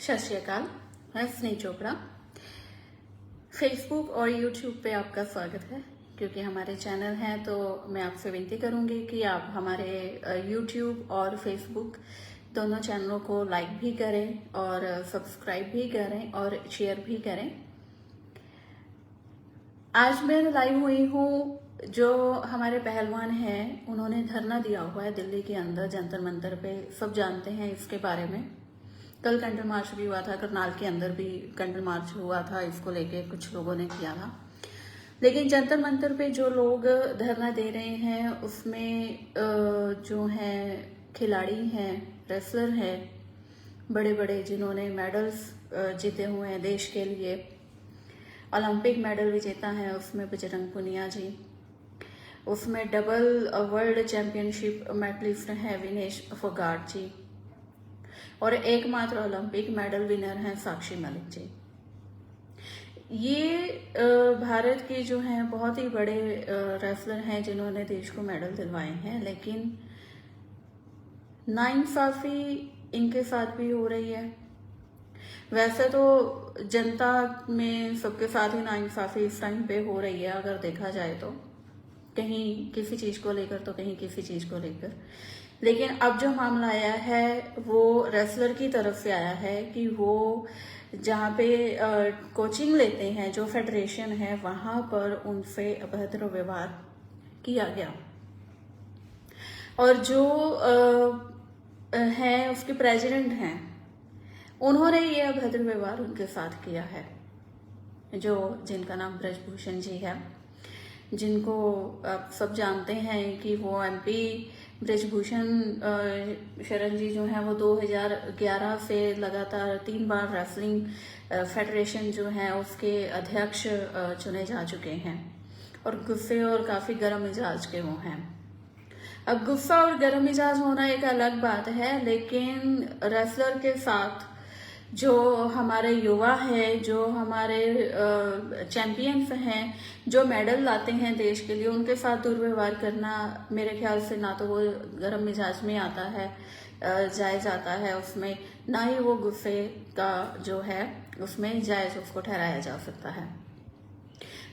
सत श्री अकाल। मैं स्नेह चोपड़ा। फेसबुक और यूट्यूब पे आपका स्वागत है। क्योंकि हमारे चैनल हैं तो मैं आपसे विनती करूंगी कि आप हमारे यूट्यूब और फेसबुक दोनों चैनलों को लाइक भी करें और सब्सक्राइब भी करें और शेयर भी करें। आज मैं लाइव हुई हूँ। जो हमारे पहलवान हैं उन्होंने धरना दिया हुआ है दिल्ली के अंदर जंतर मंतर पे, सब जानते हैं इसके बारे में। कल कैंडल मार्च भी हुआ था, करनाल के अंदर भी कैंडल मार्च हुआ था, इसको लेके कुछ लोगों ने किया था। लेकिन जंतर मंतर पे जो लोग धरना दे रहे हैं उसमें जो हैं खिलाड़ी हैं, रेसलर हैं बड़े बड़े जिन्होंने मेडल्स जीते हुए हैं देश के लिए, ओलंपिक मेडल विजेता है उसमें बजरंग पुनिया जी, उसमें डबल वर्ल्ड चैंपियनशिप मेडलिस्ट है विनेश फोगाट जी, और एकमात्र ओलंपिक मेडल विनर हैं साक्षी मलिक जी। ये भारत के जो हैं बहुत ही बड़े रेसलर हैं जिन्होंने देश को मेडल दिलवाए हैं। लेकिन नाइंसाफी इनके साथ भी हो रही है। वैसे तो जनता में सबके साथ ही नाइंसाफी इस टाइम पे हो रही है, अगर देखा जाए तो कहीं किसी चीज को लेकर तो कहीं किसी चीज को लेकर। लेकिन अब जो मामला आया है वो रेसलर की तरफ से आया है कि वो जहाँ पे कोचिंग लेते हैं, जो फेडरेशन है वहां पर उनसे अभद्र व्यवहार किया गया, और जो है उसके प्रेसिडेंट हैं उन्होंने ये अभद्र व्यवहार उनके साथ किया है। जो जिनका नाम ब्रजभूषण जी है, जिनको आप सब जानते हैं कि वो एमपी ब्रजभूषण शरण जी जो हैं वो 2011 से लगातार 3 बार रेसलिंग फेडरेशन जो है उसके अध्यक्ष चुने जा चुके हैं, और गुस्से और काफी गर्म मिजाज के वो हैं। अब गुस्सा और गर्म मिजाज होना एक अलग बात है, लेकिन रेसलर के साथ जो हमारे युवा है, जो हमारे चैंपियंस हैं, जो मेडल लाते हैं देश के लिए, उनके साथ दुर्व्यवहार करना मेरे ख्याल से ना तो वो गर्म मिजाज में आता है, जायज आता है उसमें, ना ही वो गुस्से का जो है उसमें जायज उसको ठहराया जा सकता है।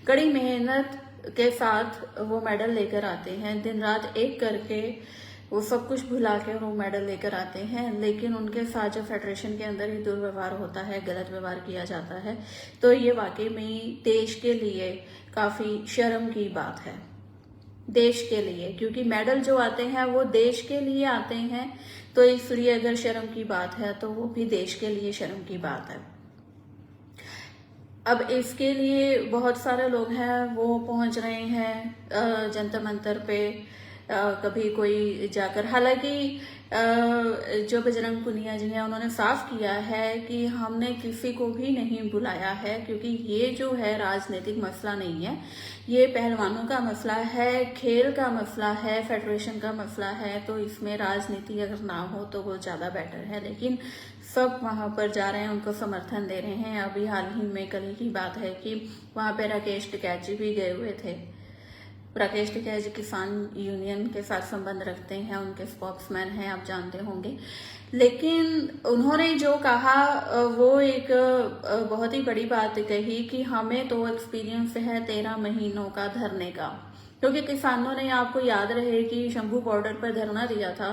कड़ी मेहनत के साथ वो मेडल लेकर आते हैं, दिन रात एक करके वो सब कुछ भुला के वो मेडल लेकर आते हैं। लेकिन उनके साथ जो फेडरेशन के अंदर ही दुर्व्यवहार होता है, गलत व्यवहार किया जाता है, तो ये वाकई में देश के लिए काफी शर्म की बात है। देश के लिए, क्योंकि मेडल जो आते हैं वो देश के लिए आते हैं, तो इसलिए अगर शर्म की बात है तो वो भी देश के लिए शर्म की बात है। अब इसके लिए बहुत सारे लोग हैं वो पहुंच रहे हैं जंतर मंतर पे, कभी कोई जाकर, हालांकि जो बजरंग पुनिया जी हैं उन्होंने साफ किया है कि हमने किसी को भी नहीं बुलाया है, क्योंकि ये जो है राजनीतिक मसला नहीं है, ये पहलवानों का मसला है, खेल का मसला है, फेडरेशन का मसला है, तो इसमें राजनीति अगर ना हो तो वो ज्यादा बेटर है। लेकिन सब वहां पर जा रहे हैं, उनको समर्थन दे रहे हैं। अभी हाल ही में कल की बात है कि वहां पे राकेश टिकैत जी भी गए हुए थे। राकेश टिकैत जी किसान यूनियन के साथ संबंध रखते हैं, उनके स्पोक्समैन हैं, आप जानते होंगे। लेकिन उन्होंने जो कहा वो एक बहुत ही बड़ी बात कही कि हमें तो एक्सपीरियंस है 13 महीनों का धरने का, क्योंकि किसानों ने, आपको याद रहे कि शंभू बॉर्डर पर धरना दिया था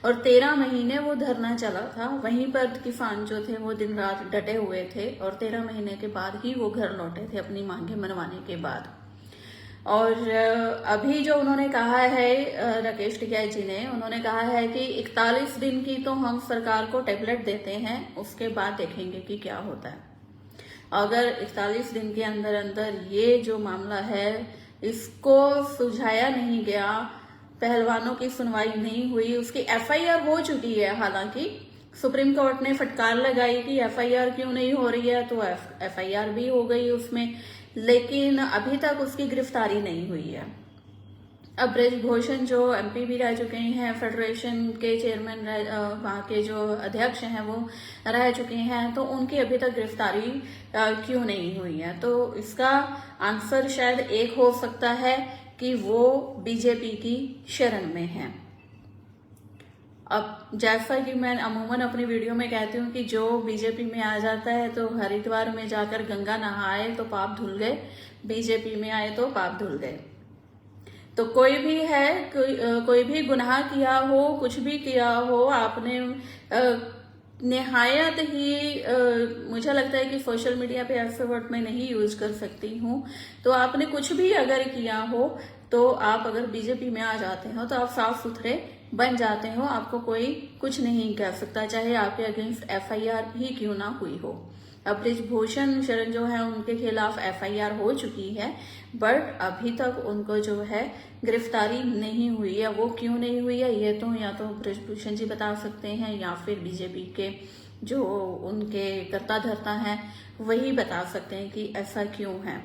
और 13 महीने वो धरना चला था। वहीं पर किसान जो थे वो दिन रात डटे हुए थे, और 13 महीने के बाद ही वो घर लौटे थे अपनी मांगे मनवाने के बाद। और अभी जो उन्होंने कहा है राकेश टिकैत जी ने, उन्होंने कहा है कि 41 दिन की तो हम सरकार को टेबलेट देते हैं, उसके बाद देखेंगे कि क्या होता है। अगर 41 दिन के अंदर अंदर ये जो मामला है इसको सुलझाया नहीं गया, पहलवानों की सुनवाई नहीं हुई, उसकी एफआईआर हो चुकी है। हालांकि सुप्रीम कोर्ट ने फटकार लगाई कि एफआईआर क्यों नहीं हो रही है, तो एफआईआर भी हो गई उसमें, लेकिन अभी तक उसकी गिरफ्तारी नहीं हुई है। अब ब्रजभूषण जो एमपी भी रह चुके हैं, फेडरेशन के चेयरमैन वहां के जो अध्यक्ष हैं वो रह चुके हैं, तो उनकी अभी तक गिरफ्तारी क्यों नहीं हुई है? तो इसका आंसर शायद एक हो सकता है कि वो बीजेपी की शरण में हैं। अब जैसा कि मैं अमूमन अपनी वीडियो में कहती हूँ कि जो बीजेपी में आ जाता है तो हरिद्वार में जाकर गंगा नहाए तो पाप धुल गए, बीजेपी में आए तो पाप धुल गए। तो कोई भी है, कोई भी गुनाह किया हो, कुछ भी किया हो, आपने निहायत ही मुझे लगता है कि सोशल मीडिया पे ऐसे वर्ड मैं नहीं यूज कर सकती हूँ। तो आपने कुछ भी अगर किया हो तो आप अगर बीजेपी में आ जाते हो तो आप साफ सुथरे बन जाते हो, आपको कोई कुछ नहीं कह सकता, चाहे आपके अगेंस्ट एफआईआर भी क्यों ना हुई हो। अब बृजभूषण शरण जो है उनके खिलाफ एफआईआर हो चुकी है, बट अभी तक उनको जो है गिरफ्तारी नहीं हुई है। वो क्यों नहीं हुई है ये तो या तो बृजभूषण जी बता सकते हैं या फिर बीजेपी के जो उनके कर्ता धर्ता हैं वही बता सकते हैं कि ऐसा क्यों है।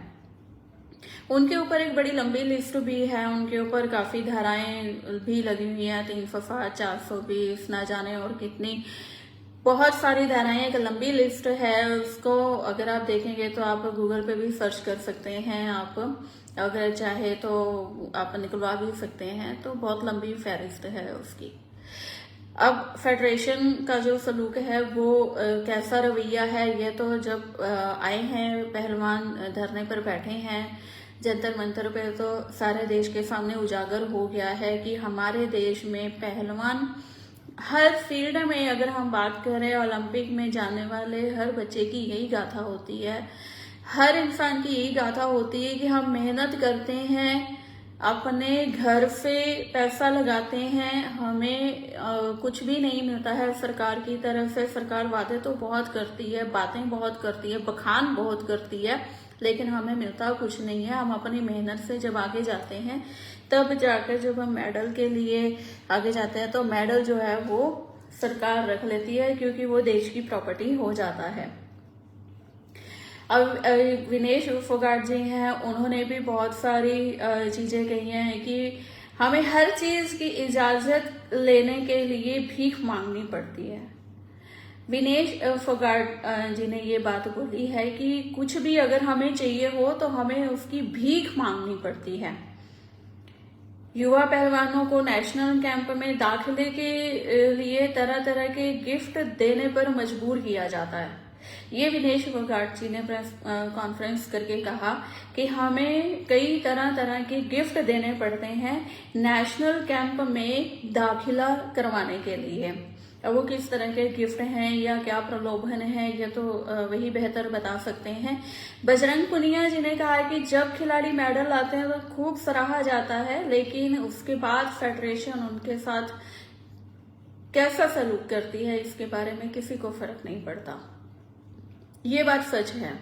उनके ऊपर एक बड़ी लंबी लिस्ट भी है, उनके ऊपर काफी धाराएं भी लगी हुई हैं, 360, 420, ना जाने और कितनी, बहुत सारी धाराएं, एक लंबी लिस्ट है। उसको अगर आप देखेंगे तो आप गूगल पे भी सर्च कर सकते हैं, आप अगर चाहे तो आप निकलवा भी सकते हैं, तो बहुत लंबी फहरिस्त है उसकी। अब फेडरेशन का जो सलूक है वो कैसा रवैया है, ये तो जब आए हैं पहलवान धरने पर बैठे हैं जंतर मंतर पे तो सारे देश के सामने उजागर हो गया है कि हमारे देश में पहलवान हर फील्ड में, अगर हम बात करें ओलंपिक में जाने वाले हर बच्चे की यही गाथा होती है, हर इंसान की यही गाथा होती है कि हम मेहनत करते हैं, अपने घर से पैसा लगाते हैं, हमें कुछ भी नहीं मिलता है सरकार की तरफ से। सरकार वादे तो बहुत करती है, बातें बहुत करती है, बखान बहुत करती है, लेकिन हमें मिलता कुछ नहीं है। हम अपनी मेहनत से जब आगे जाते हैं तब जाकर जब हम मेडल के लिए आगे जाते हैं तो मेडल जो है वो सरकार रख लेती है, क्योंकि वो देश की प्रॉपर्टी हो जाता है। अब विनेश फोगाट जी हैं, उन्होंने भी बहुत सारी चीजें कही हैं कि हमें हर चीज की इजाजत लेने के लिए भीख मांगनी पड़ती है। विनेश फोगाट जी ने ये बात बोली है कि कुछ भी अगर हमें चाहिए हो तो हमें उसकी भीख मांगनी पड़ती है। युवा पहलवानों को नेशनल कैंप में दाखिले के लिए तरह तरह के गिफ्ट देने पर मजबूर किया जाता है। ये विनेश फोगाट जी ने प्रेस कॉन्फ्रेंस करके कहा कि हमें कई तरह तरह के गिफ्ट देने पड़ते हैं नेशनल कैंप में दाखिला करवाने के लिए। अब वो किस तरह के गिफ्ट हैं या क्या प्रलोभन है ये तो वही बेहतर बता सकते हैं। बजरंग पुनिया जी ने कहा है कि जब खिलाड़ी मेडल लाते हैं तो खूब सराहा जाता है, लेकिन उसके बाद फेडरेशन उनके साथ कैसा सलूक करती है इसके बारे में किसी को फर्क नहीं पड़ता। ये बात सच है।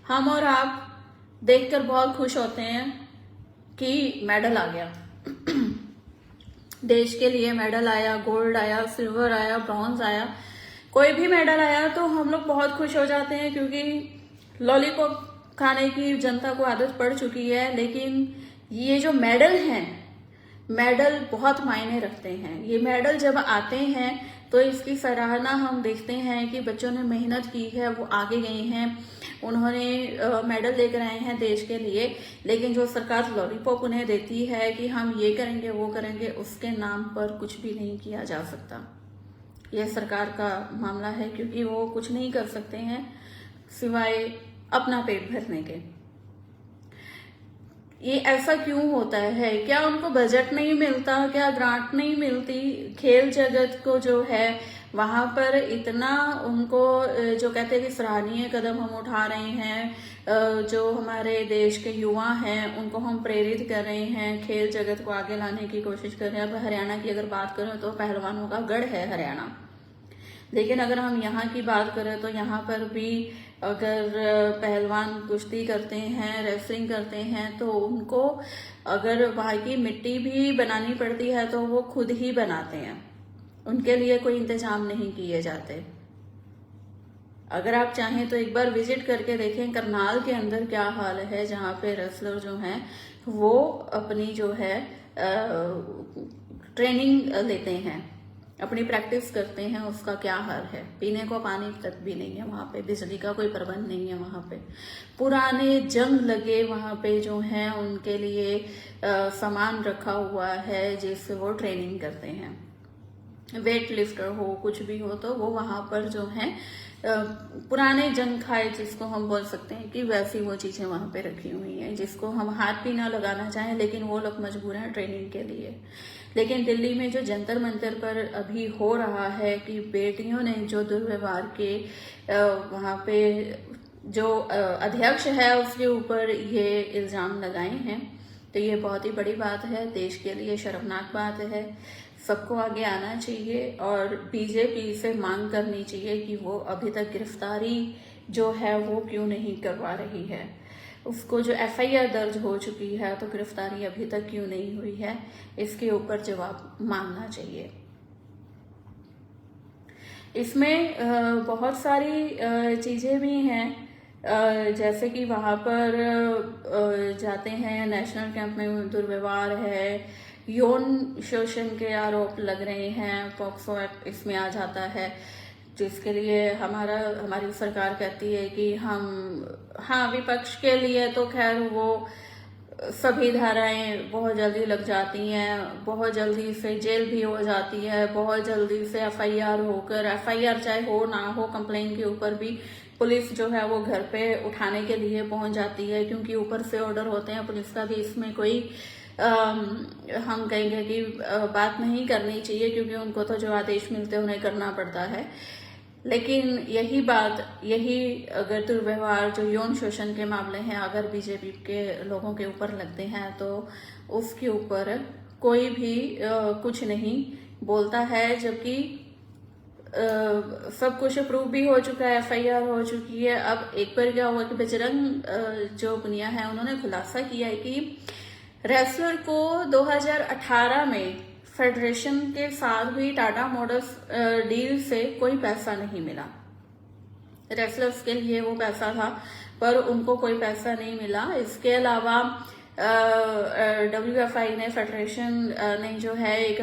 हम और आप देखकर बहुत खुश होते हैं कि मेडल आ गया, देश के लिए मेडल आया, गोल्ड आया, सिल्वर आया, ब्रॉन्ज आया, कोई भी मेडल आया तो हम लोग बहुत खुश हो जाते हैं, क्योंकि लॉलीपॉप खाने की जनता को आदत पड़ चुकी है। लेकिन ये जो मेडल हैं, मेडल बहुत मायने रखते हैं। ये मेडल जब आते हैं तो इसकी सराहना हम देखते हैं कि बच्चों ने मेहनत की है, वो आगे गए हैं, उन्होंने मेडल लेकर आए हैं देश के लिए। लेकिन जो सरकार लॉलीपॉप उन्हें देती है कि हम ये करेंगे वो करेंगे, उसके नाम पर कुछ भी नहीं किया जा सकता। यह सरकार का मामला है, क्योंकि वो कुछ नहीं कर सकते हैं सिवाय अपना पेट भरने के। ये ऐसा क्यों होता है? क्या उनको बजट नहीं मिलता? क्या ग्रांट नहीं मिलती? खेल जगत को जो है वहां पर इतना उनको जो कहते हैं कि सराहनीय कदम हम उठा रहे हैं, जो हमारे देश के युवा हैं उनको हम प्रेरित कर रहे हैं, खेल जगत को आगे लाने की कोशिश कर रहे हैं। अब हरियाणा की अगर बात करें तो पहलवानों का गढ़ है हरियाणा, लेकिन अगर हम यहाँ की बात करें तो यहाँ पर भी अगर पहलवान कुश्ती करते हैं, रेसलिंग करते हैं, तो उनको अगर वहाँ की मिट्टी भी बनानी पड़ती है तो वो खुद ही बनाते हैं, उनके लिए कोई इंतजाम नहीं किए जाते। अगर आप चाहें तो एक बार विजिट करके देखें करनाल के अंदर क्या हाल है, जहाँ पे रेसलर जो हैं वो अपनी जो है ट्रेनिंग लेते हैं, अपनी प्रैक्टिस करते हैं, उसका क्या हाल है। पीने को पानी तक भी नहीं है वहां पे, बिजली का कोई प्रबंध नहीं है वहां पे, पुराने जंग लगे वहां पे जो हैं उनके लिए सामान रखा हुआ है जिससे वो ट्रेनिंग करते हैं। वेट लिफ्टर हो, कुछ भी हो, तो वो वहां पर जो है पुराने जंग खाए जिसको हम बोल सकते हैं कि वैसी वो चीजें वहां पे रखी हुई हैं, जिसको हम हाथ भी ना लगाना चाहें, लेकिन वो लोग मजबूर हैं ट्रेनिंग के लिए। लेकिन दिल्ली में जो जंतर मंतर पर अभी हो रहा है कि बेटियों ने जो दुर्व्यवहार के वहां पे जो अध्यक्ष है उसके ऊपर ये इल्जाम लगाए हैं, तो ये बहुत ही बड़ी बात है, देश के लिए शर्मनाक बात है। सबको आगे आना चाहिए और बीजेपी से मांग करनी चाहिए कि वो अभी तक गिरफ्तारी जो है वो क्यों नहीं करवा रही है। उसको जो एफआईआर दर्ज हो चुकी है तो गिरफ्तारी अभी तक क्यों नहीं हुई है, इसके ऊपर जवाब मांगना चाहिए। इसमें बहुत सारी चीजें भी हैं, जैसे कि वहां पर जाते हैं नेशनल कैंप में दुर्व्यवहार है, यौन शोषण के आरोप लग रहे हैं, पॉक्सो एक्ट इसमें आ जाता है, जिसके लिए हमारी सरकार कहती है कि हाँ विपक्ष के लिए तो खैर वो सभी धाराएं बहुत जल्दी लग जाती हैं, बहुत जल्दी से जेल भी हो जाती है, बहुत जल्दी से एफआईआर होकर, एफआईआर चाहे हो ना हो, कंप्लेन के ऊपर भी पुलिस जो है वो घर पे उठाने के लिए पहुंच जाती है, क्योंकि ऊपर से ऑर्डर होते हैं। पुलिस का भी इसमें कोई हम कहेंगे कि बात नहीं करनी चाहिए, क्योंकि उनको तो जो आदेश मिलते हैं उन्हें करना पड़ता है। लेकिन यही अगर दुर्व्यवहार जो यौन शोषण के मामले हैं अगर बीजेपी के लोगों के ऊपर लगते हैं तो उसके ऊपर कोई भी कुछ नहीं बोलता है, जबकि सब कुछ प्रूव भी हो चुका है, एफआईआर हो चुकी है। अब एक बार क्या हुआ कि बजरंग जो पुनिया है उन्होंने खुलासा किया है कि रेसलर को 2018 में फेडरेशन के साथ भी टाटा मोटर्स डील से कोई पैसा नहीं मिला। रेसलर्स के लिए वो पैसा था पर उनको कोई पैसा नहीं मिला। इसके अलावा WFI ने, फेडरेशन ने जो है एक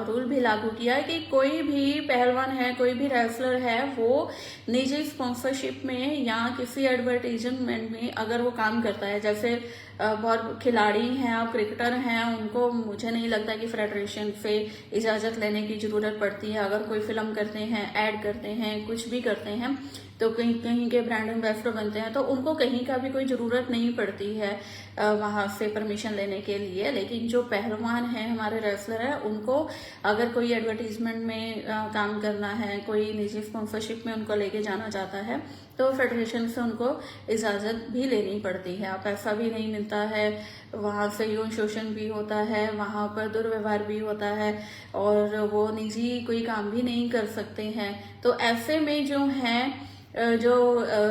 रूल भी लागू किया है कि कोई भी पहलवान है, कोई भी रेसलर है, वो निजी स्पॉन्सरशिप में या किसी एडवर्टीजमेंट में अगर वो काम करता है, जैसे बहुत खिलाड़ी हैं, अब क्रिकेटर हैं, उनको मुझे नहीं लगता कि फेडरेशन से इजाजत लेने की जरूरत पड़ती है। अगर कोई फिल्म करते हैं, ऐड करते हैं, कुछ भी करते हैं, तो कहीं के ब्रांड एम्बेसडर बनते हैं, तो उनको कहीं का भी कोई जरूरत नहीं पड़ती है वहां से परमिशन लेने के लिए। लेकिन जो पहलवान हैं, हमारे रेसलर हैं, उनको अगर कोई एडवर्टीजमेंट में काम करना है, कोई निजी स्पॉन्सरशिप में उनको लेके जाना चाहता है, तो फेडरेशन से उनको इजाजत भी लेनी पड़ती है, पैसा भी नहीं मिलता है, वहां से यौन शोषण भी होता है, वहां पर दुर्व्यवहार भी होता है और वो निजी कोई काम भी नहीं कर सकते हैं। तो ऐसे में जो है जो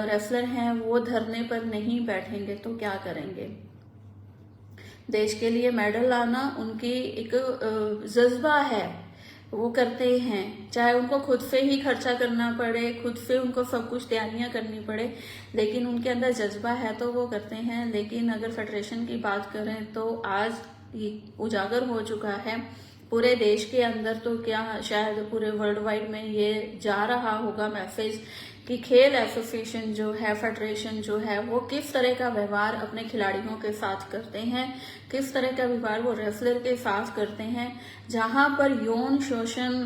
रेसलर हैं वो धरने पर नहीं बैठेंगे तो क्या करेंगे? देश के लिए मेडल लाना उनकी एक जज्बा है, वो करते हैं, चाहे उनको खुद से ही खर्चा करना पड़े, खुद से उनको सब कुछ तैयारियां करनी पड़े, लेकिन उनके अंदर जज्बा है तो वो करते हैं। लेकिन अगर फेडरेशन की बात करें तो आज ये उजागर हो चुका है पूरे देश के अंदर, तो क्या शायद पूरे वर्ल्ड वाइड में ये जा रहा होगा मैसेज कि खेल एसोसिएशन जो है, फेडरेशन जो है, वो किस तरह का व्यवहार अपने खिलाड़ियों के साथ करते हैं, किस तरह का व्यवहार वो रेसलर के साथ करते हैं। जहां पर यौन शोषण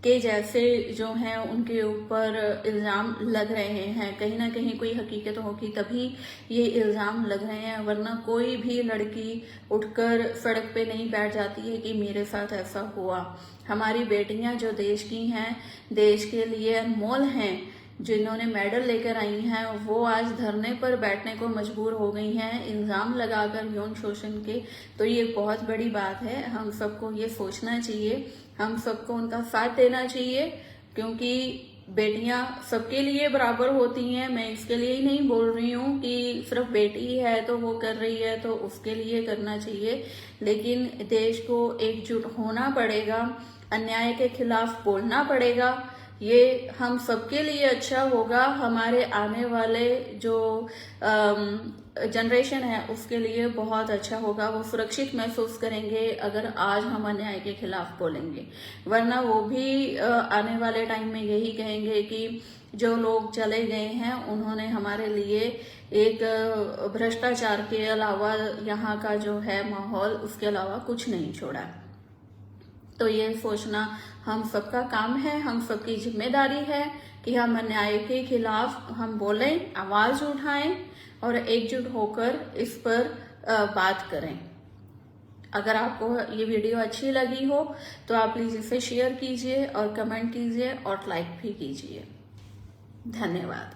के जैसे जो हैं उनके ऊपर इल्जाम लग रहे हैं, कहीं ना कहीं कोई हकीकत होगी तभी ये इल्जाम लग रहे हैं, वरना कोई भी लड़की उठकर सड़क पे नहीं बैठ जाती है कि मेरे साथ ऐसा हुआ। हमारी बेटियां जो देश की हैं, देश के लिए अनमोल हैं, जिन्होंने मेडल लेकर आई हैं, वो आज धरने पर बैठने को मजबूर हो गई हैं इल्जाम लगाकर यौन शोषण के। तो ये बहुत बड़ी बात है, हम सबको ये सोचना चाहिए, हम सबको उनका साथ देना चाहिए, क्योंकि बेटियां सबके लिए बराबर होती हैं। मैं इसके लिए ही नहीं बोल रही हूँ कि सिर्फ बेटी है तो वो कर रही है तो उसके लिए करना चाहिए, लेकिन देश को एकजुट होना पड़ेगा, अन्याय के खिलाफ बोलना पड़ेगा। ये हम सबके लिए अच्छा होगा, हमारे आने वाले जो जनरेशन है उसके लिए बहुत अच्छा होगा। वो सुरक्षित महसूस करेंगे अगर आज हम अन्याय के खिलाफ बोलेंगे, वरना वो भी आने वाले टाइम में यही कहेंगे कि जो लोग चले गए हैं उन्होंने हमारे लिए एक भ्रष्टाचार के अलावा, यहाँ का जो है माहौल, उसके अलावा कुछ नहीं छोड़ा। तो ये सोचना हम सबका काम है, हम सबकी जिम्मेदारी है कि हम अन्याय के खिलाफ हम बोलें, आवाज उठाएं और एकजुट होकर इस पर बात करें। अगर आपको ये वीडियो अच्छी लगी हो तो आप प्लीज इसे शेयर कीजिए और कमेंट कीजिए और लाइक भी कीजिए। धन्यवाद।